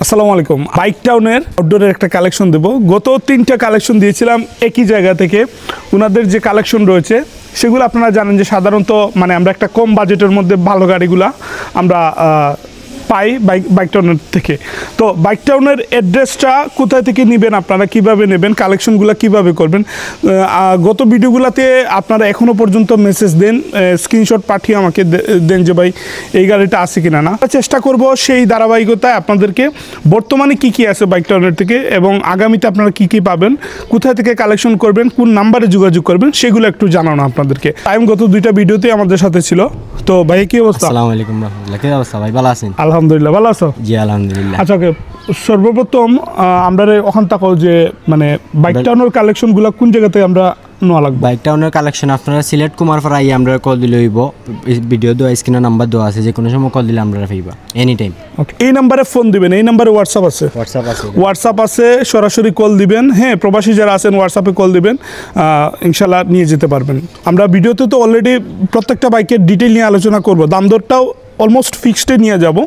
আসসালামু আলাইকুম। বাইক টাউনের আউটডোরের একটা কালেকশন দেব। গত 3টা কালেকশন দিয়েছিলাম একই জায়গা থেকে। ওনাদের যে কালেকশন রয়েছে সেগুলো আপনারা জানেন যে সাধারণত আমরা একটা কম বাজেটের মধ্যে ভালো গাড়িগুলা আমরা পাই বাইক টাউনের থেকে। তো বাইক টাউনের অ্যাড্রেসটা কোথায় থেকে নেবেন, আপনারা কিভাবে নেবেন, কালেকশনগুলো কিভাবে করবেন, গত ভিডিওগুলোতে আপনারা এখনও পর্যন্ত মেসেজ দেন, স্ক্রিনশট পাঠিয়ে আমাকে দেন যে ভাই এই গাড়িটা আছে কিনা। না চেষ্টা করব সেই ধারাবাহিকতায় আপনাদেরকে বর্তমানে কি কি আছে বাইক টাউনের থেকে এবং আগামীতে আপনারা কি কি পাবেন, কোথায় থেকে কালেকশন করবেন, কোন নাম্বারে যোগাযোগ করবেন সেগুলো একটু জানানো আপনাদেরকে। টাইম গত 2টা ভিডিওতে আমাদের সাথে ছিল। তো ভাই কি অবস্থা? আসসালামু আলাইকুম রাহমাতুল্লাহ। কি অবস্থা ভাই? ভালো আছেন? আলহামদুলিল্লাহ। ভালো আছো? জি আলহামদুলিল্লাহ। আচ্ছা, ওকে। সর্বপ্রথম আমরা ওখান থাকো যে বাইক টাউনের কালেকশনগুলো কোন জায়গাতে আমরা নেওয়া লাগবে? বাইক টাউনের কালেকশন আপনারা সিলেট কুমারপাড়া আইয়ে আমরা কল দিলে হইব। ভিডিও দেওয়া স্ক্রিনে নাম্বার দেওয়া আছে, যে কোনো সময় কল দিলে আমরা পাইবা এনি টাইম। ওকে, এই নাম্বারে ফোন দিবেন। এই নাম্বারে হোয়াটসঅ্যাপ আছে? হোয়াটসঅ্যাপ আছে, সরাসরি কল দিবেন। হ্যাঁ, প্রবাসী যারা আছেন হোয়াটসঅ্যাপে কল দিবেন, ইনশাল্লাহ নিয়ে যেতে পারবেন। আমরা ভিডিওতে তো অলরেডি প্রত্যেকটা বাইকের ডিটেইল নিয়ে আলোচনা করব। দাম দরটাও অলমোস্ট ফিক্সডে নিয়ে যাব।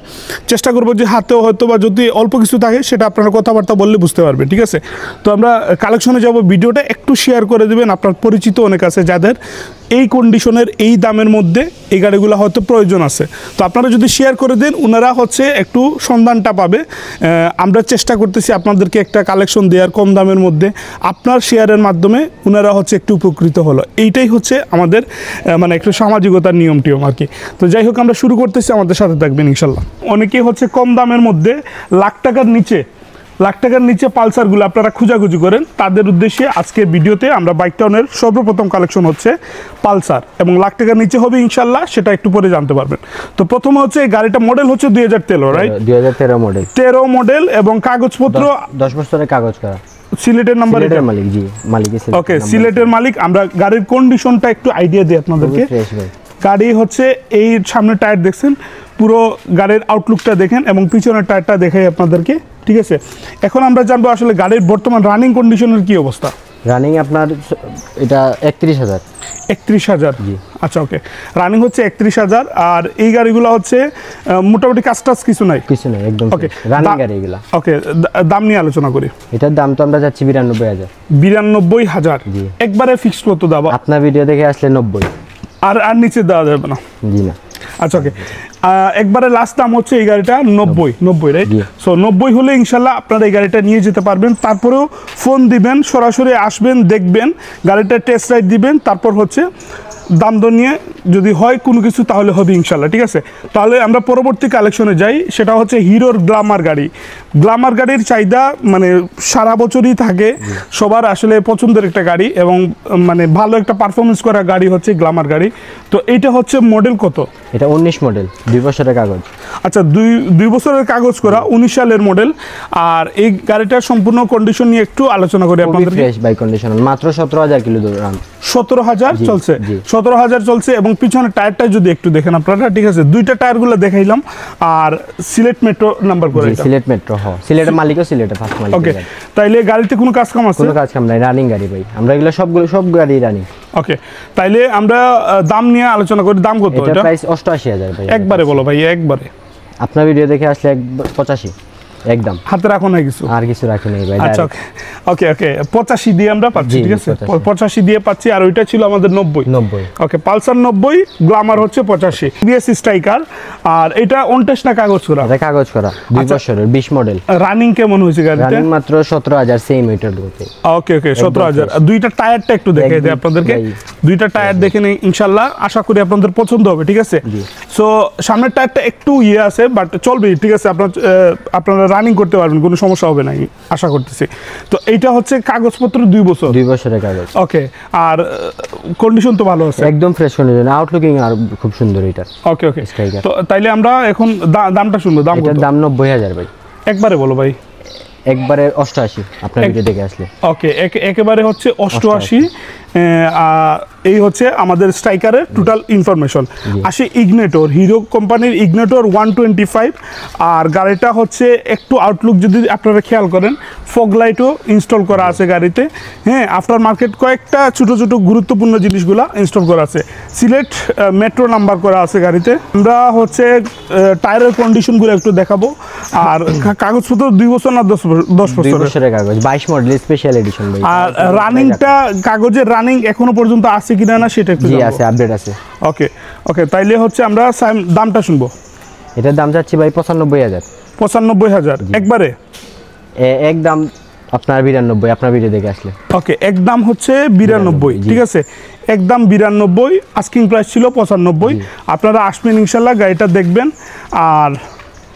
চেষ্টা করবো যে হাতেও হয়তো বা যদি অল্প কিছু থাকে সেটা আপনারা কথাবার্তা বললে বুঝতে পারবেন, ঠিক আছে? তো আমরা কালেকশনে যাব। ভিডিওটা একটু শেয়ার করে দেবেন। আপনার পরিচিত অনেক আছে যাদের এই কন্ডিশনের এই দামের মধ্যে এই গাড়িগুলো হয়তো প্রয়োজন আছে। তো আপনারা যদি শেয়ার করে দেন ওনারা একটু সন্ধানটা পাবে। আমরা চেষ্টা করতেছি আপনাদেরকে একটা কালেকশন দেওয়ার কম দামের মধ্যে। আপনার শেয়ারের মাধ্যমে ওনারা একটু উপকৃত হলো। এইটাই আমাদের একটু সামাজিকতার নিয়ম টিয়ম আর কি। তো যাই হোক, আমরা শুরু করতেছি, আমাদের সাথে থাকবেন ইনশাল্লাহ। অনেকেই কম দামের মধ্যে লাখ টাকার নিচে পালসারগুলো আপনারা খুঁজাখুঁজি করেন। তাদের উদ্দেশ্যে আজকে ভিডিওতে আমরা বাইক টাউনের সর্বপ্রথম কালেকশন হচ্ছে পালসার, এবং লাখ টাকার নিচে হবে ইনশাল্লাহ, সেটা একটু পরে জানতে পারবেন। তো প্রথমে এই গাড়িটা মডেল হচ্ছে 2013, রাইট? 2013 মডেল। 13 মডেল এবং কাগজপত্র 10 বছরের কাগজ করা। সিলেটের নাম্বার, মালিক। জি মালিক। ওকে, সিলেটের মালিক। আমরা গাড়ির কন্ডিশনটা একটু আইডিয়া দিই আপনাদেরকে। গাড়ি এই সামনের টায়ার দেখছেন, পুরো গাড়ির আউটলুকটা দেখেন এবং পিছনের টায়ারটা দেখাই আপনাদেরকে, ঠিক আছে? এখন আমরা জানবো আসলে গাড়ির বর্তমান রানিং কন্ডিশনের কি অবস্থা। রানিং আপনার এটা 31,000। 31,000? জি। আচ্ছা, ওকে, রানিং হচ্ছে 31,000। আর এই গাড়িগুলো মোটামুটি কাজ কিছু নাই একদম। ওকে, রানিং গাড়ি এগুলা। ওকে, দাম নিয়ে আলোচনা করি। এটার দাম তো আমরা যাচ্ছি 92,000। 92,000 একবারে ফিক্সড কত দাম? আপনার ভিডিও দেখে আসলে 90। আর নিচে দেওয়া যাবে না? জি না। আচ্ছা, ওকে, একবারে লাস্ট দাম হচ্ছে এই গাড়িটা 90, রাইট? সো 90 হলে ইনশাল্লাহ আপনারা এই গাড়িটা নিয়ে যেতে পারবেন। তারপরেও ফোন দিবেন, সরাসরি আসবেন, দেখবেন গাড়িটা, টেস্ট রাইড দিবেন, তারপর দাম দর নিয়ে যদি হয় কোনো কিছু তাহলে হবে ইনশাল্লাহ, ঠিক আছে? তাহলে আমরা পরবর্তী কালেকশনে যাই। সেটা হচ্ছে হিরোর গ্ল্যামার গাড়ি। গ্ল্যামার গাড়ির চাহিদা সারা বছরই থাকে, সবার আসলে পছন্দের একটা গাড়ি এবং ভালো একটা পারফরমেন্স করা গাড়ি হচ্ছে গ্ল্যামার গাড়ি। তো এইটা মডেল কত? এটা 19 মডেল, 2 বছরের কাগজ। আচ্ছা, 2 বছরের কাগজ করা, 19 সালের মডেল। আর এই গাড়িটার সম্পূর্ণ কন্ডিশন নিয়ে একটু আলোচনা করি আপনাদের। ফ্রেশ বাইক কন্ডিশন, মাত্র 17,000 কিলো রান। 17,000 চলছে? 17,000 চলছে। এবং পিছনের টায়ারটা যদি একটু দেখেন আপনারা, ঠিক আছে? 2টা টায়ারগুলো দেখাইলাম। আর সিলেট মেট্রো নাম্বার করে, সিলেট মেট্রো। সিলেটের মালিকও সিলেটের ফার্স্ট মালিক। ওকে, তাইলে গাড়িতে কোনো কাজ কাম আছে? কোনো কাজ কাম নাই, রানিং গাড়ি ভাই। আমরা এগুলো সব গাড়ি রানিং। ওকে, তাইলে আমরা দাম নিয়ে আলোচনা করি। দাম কত এটা? প্রাইস 88,000 ভাই। একবারে বলো ভাই, একবারে। আপনার ভিডিও দেখে আসলে 85 একদম। হাতে রাখো না কিছু? আর কিছু রাখি নাই ভাই। আচ্ছা, ওকে, 85 দিয়ে আমরা পাচ্ছি, ঠিক আছে? 85 দিয়ে পাচ্ছি। আর ওইটা ছিল আমাদের 90। ওকে, পালসার 90, গ্ল্যামার হচ্ছে 85, টিভিএস স্ট্রাইকার। আর এটা অন টেস্ট না কাগজ করা? এটা কাগজ করা, 2 বছরের, 20 মডেল। রানিং কেমন হয়েছে গাড়িটা? রানিং মাত্র 17,000 সেম মিটার দূরত্বে। ওকে, 17,000। দুইটা টায়ারটা একটু দেখাই দেই আপনাদেরকে। দুইটা টায়ার দেখে নিন, ইনশাআল্লাহ আশা করি আপনাদের পছন্দ হবে, ঠিক আছে? সো সামনের টায়ারটা একটু আছে, বাট চলবে, ঠিক আছে? আপনারা রানিং করতে পারবেন, কোনো সমস্যা হবে না আশা করতেছি। তো এইটা কাগজপত্র 2 বছরের কাগজ। ওকে, আর কন্ডিশন তো ভালো আছে, একদম ফ্রেশ কন্ডিশন, আউটলুকিং আর খুব সুন্দর এটা। ওকে, তো তাইলে আমরা এখন দামটা শুনবো। দাম কত? দাম 90,000 ভাই। একবারে বলো ভাই। একবারে 88 আপনার ভিডিও দেখে আসলে। ওকে, একেবারে 88 এই হচ্ছে আমাদের স্ট্রাইকারের টোটাল ইনফরমেশন। আসে ইগনেটর, হিরো কোম্পানির ইগনেটর 125, আর গাড়িটা হচ্ছে একটু আউটলুক যদি আপনারা খেয়াল করেন, ফগ লাইটও ইনস্টল করা আছে গাড়িতে। হ্যাঁ, আফটার মার্কেট কয়েকটা ছোটো ছোটো গুরুত্বপূর্ণ জিনিসগুলো ইনস্টল করা আছে। সিলেট মেট্রো নাম্বার করা আছে গাড়িতে। আমরা হচ্ছে টায়ারের কন্ডিশনগুলো একটু দেখাবো। আর কাগজপত্র 2 বছর না 10 বছরের কাগজ, 22 মডেল স্পেশাল এডিশন ভাই। আর রানিংটা, কাগজের রানিং এখনো পর্যন্ত আছে কিনা না সেটা একটু জি আছে, আপডেট আছে। ওকে ওকে, তাইলে হচ্ছে আমরা দামটা শুনবো। এটার দাম চাচ্ছি ভাই 95,000। 95,000 একবারে? একদম আপনার 92, আপনার ভিডিও দেখে আসলে। ওকে, একদম হচ্ছে 92, ঠিক আছে, একদম 92। আস্কিং প্রাইস ছিল 95। আপনারা আসবেন ইনশাল্লাহ, গাড়িটা দেখবেন, আর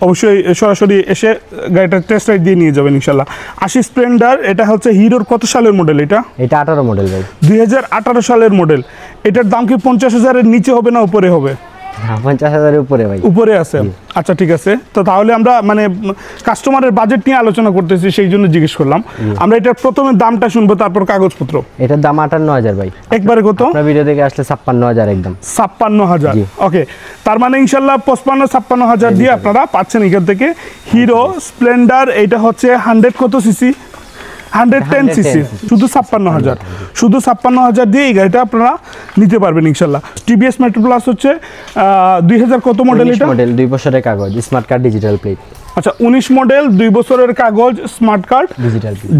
অবশ্যই সরাসরি এসে গাড়িটা টেস্ট রাইড দিয়ে নিয়ে যাবেন ইনশাল্লাহ। 80 স্প্লেন্ডার, এটা হচ্ছে হিরোর কত সালের মডেল? এটা 18 মডেল ভাই। 2018 সালের মডেল। এটার দাম কি 50,000-এর নিচে হবে না উপরে হবে? 50,000-এর উপরে ভাই। উপরে আছে? আচ্ছা ঠিক আছে, তো তাহলে আমরা মানে কাস্টমারের বাজেট নিয়ে আলোচনা করতেছি, সেই জন্য জিজ্ঞেস করলাম। আমরা এটার প্রথমে দামটা শুনবো, তারপর কাগজপত্র। এটার দাম 58,000 ভাই। একবারে কত? আপনার ভিডিও দেখে আসলে 56,000 একদম। 56,000, ওকে। তার মানে ইনশাল্লাহ 55-56,000 দিয়ে আপনারা পাচ্ছেন এখান থেকে হিরো স্প্লেন্ডার। এটা হচ্ছে 100 কত সিসি? 110 সিসি, শুধু 56,000, শুধু 56,000 দিয়ে এই গাড়িটা আপনারা নিতে পারবেন ইনশাল্লাহ। টিভিএস মেট্রো প্লাস হচ্ছে 2000 কত মডেল? এটা মডেল, 2 বছরের কাগজ, স্মার্ট কার্ড, ডিজিটাল প্লেট। আচ্ছা, 19 মডেল, 2 বছরের কাগজ, smart card,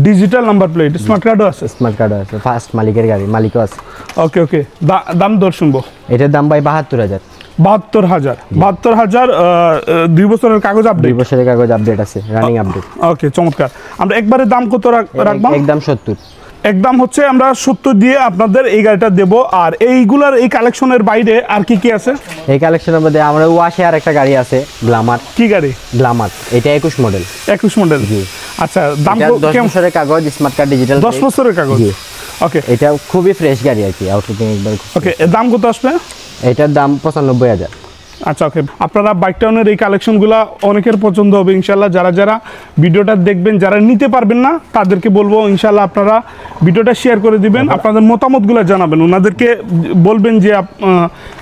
digital number plate, smart কার্ডও আছে। স্মার্ট কার্ডও আছে, ফার্স্ট মালিকের গাড়ি, মালিকও আছে। ওকে ওকে, দাম দর শুনবো। এটার দাম ভাই 72,000। 72,000, 2 বছরের কাগজ আপডেট? 2 বছরের কাগজ আপডেট আছে, রানিং আপডেট। ওকে, চমৎকার। আমরা একবারে দাম কত রাখবো? একদম 70। একদম হচ্ছে আমরা 70 দিয়ে আপনাদের এই গাড়িটা দেবো। আর এইগুলার এই কালেকশনের বাইরে আর কি কি আছে? এই কালেকশনের মধ্যে আমরা ওয়াশে আর একটা গাড়ি আছে, গ্ল্যামার। কি গাড়ি? গ্ল্যামার, এটা 21 মডেল। 21 মডেল, জি। আচ্ছা, দাম 10 বছরের কাগজ, স্মার্ট কার্ড, ডিজিটাল। 10 বছরের কাগজ, ওকে। এটা খুবই ফ্রেশ গাড়ি আর কি, আউটলুকিং একবার। ওকে, দাম কত আসবে? এটার দাম 95,000। আচ্ছা ওকে, আপনারা বাইক টাউনের এই কালেকশনগুলো অনেকের পছন্দ হবে ইনশাল্লাহ। যারা যারা ভিডিওটা দেখবেন, যারা নিতে পারবেন না তাদেরকে বলবো ইনশাল্লাহ আপনারা ভিডিওটা শেয়ার করে দিবেন, আপনাদের মতামতগুলো জানাবেন, ওনাদেরকে বলবেন যে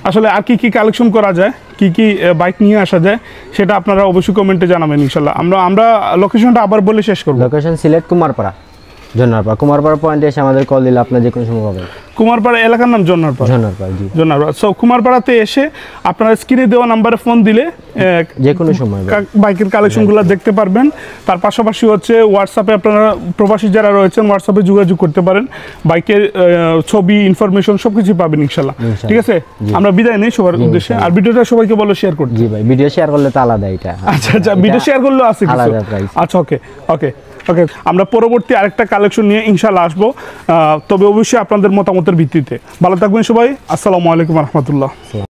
আসলে আর কি কি কালেকশন করা যায়, কি কি বাইক নিয়ে আসা যায়, সেটা আপনারা অবশ্যই কমেন্টে জানাবেন ইনশাল্লাহ। আমরা লোকেশনটা আবার বলে শেষ করব। লোকেশন সিলেট কুমারপাড়া, জন্নারপাড়া। কুমারপাড়া পয়েন্টে এসে আমাদের কল দিলে আপনার যে কোনো সময় পাবেন। কুমারপাড়া এলাকার নাম জন্নারপাড়া? জন্নারপাড়া, জি, জন্নারপাড়া। সো কুমারপাড়াতে এসে আপনারা স্ক্রিনে দেওয়া নাম্বারে ফোন দিলে যে কোনো সময় বাইকের কালেকশনগুলো দেখতে পারবেন। তার পাশাপাশি হচ্ছে হোয়াটসঅ্যাপে আপনারা প্রবাসী যারা রয়েছেন হোয়াটসঅ্যাপে যোগাযোগ করতে পারেন, বাইকের ছবি, ইনফরমেশন সব কিছু পাবেন ইনশাল্লাহ। ঠিক আছে, আমরা বিদায় নেই সবার উদ্দেশ্যে। আর ভিডিওটা সবাইকে বলো শেয়ার করতে। জি ভাই, ভিডিও শেয়ার করলে তো আলাদা এটা। আচ্ছা আচ্ছা, ভিডিও শেয়ার করলেও আছে আলাদা প্রাইস। আচ্ছা ওকে ওকে ওকে, আমরা পরবর্তী আরেকটা কালেকশন নিয়ে ইনশাল্লাহ আসবো, তবে অবশ্যই আপনাদের মতামতের ভিত্তিতে। ভালো থাকবেন সবাই, আসসালামু আলাইকুম রহমতুল্লাহ।